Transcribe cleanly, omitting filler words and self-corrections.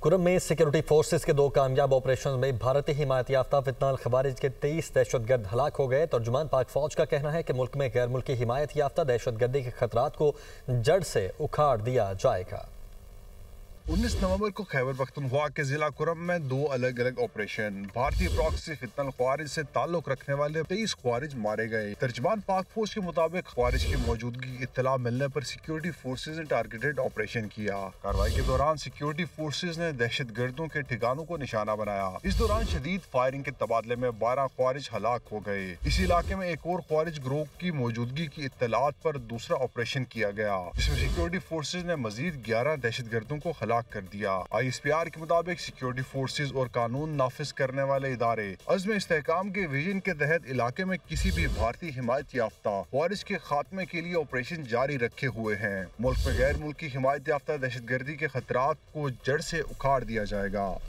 कुरम में security forces के 2 कामयाब ऑपरेशन में भारतीय हिमायत याफ्ता फितनाल खवारिज के 23 दहशतगर्द हलाक हो गए। तर्जुमान पाक फौज का कहना है कि मुल्क में गैर मुल्की हिमायत याफ्ता दहशतगर्दी के खतरात को जड़ से उखाड़ दिया जाएगा। 19 नवंबर को खैबर पख्तूनख्वा के जिला कुरम में 2 अलग अलग ऑपरेशन भारतीय प्रॉक्सी फितनल ख्वारिज से ताल्लुक रखने वाले 23 ख्वारिज मारे गए। तर्जुमान पाक फौज के मुताबिक ख्वारिज की मौजूदगी की इत्तला मिलने पर सिक्योरिटी फोर्सेज ने टारगेटेड ऑपरेशन किया। कार्रवाई के दौरान सिक्योरिटी फोर्सेज ने दहशत गर्दों के ठिकानों को निशाना बनाया। इस दौरान शदीद फायरिंग के तबादले में 12 ख्वारिज हलाक हो गए। इस इलाके में एक और ख्वारिज ग्रोह की मौजूदगी की इत्तलात पर दूसरा ऑपरेशन किया गया, जिसमें सिक्योरिटी फोर्सेज ने मजीद 11 दहशत गर्दों को हलाक कर दिया। ISPR के मुताबिक सिक्योरिटी फोर्सेज और कानून नाफिज करने वाले इदारे अज़्म इस्तेहकाम के विजन के तहत इलाके में किसी भी भारतीय हिमायत याफ्ता ख्वारिज के खात्मे के लिए ऑपरेशन जारी रखे हुए हैं। मुल्क में गैर मुल्की हिमायत याफ्ता दहशत गर्दी के खतरात को जड़ से उखाड़ दिया जाएगा।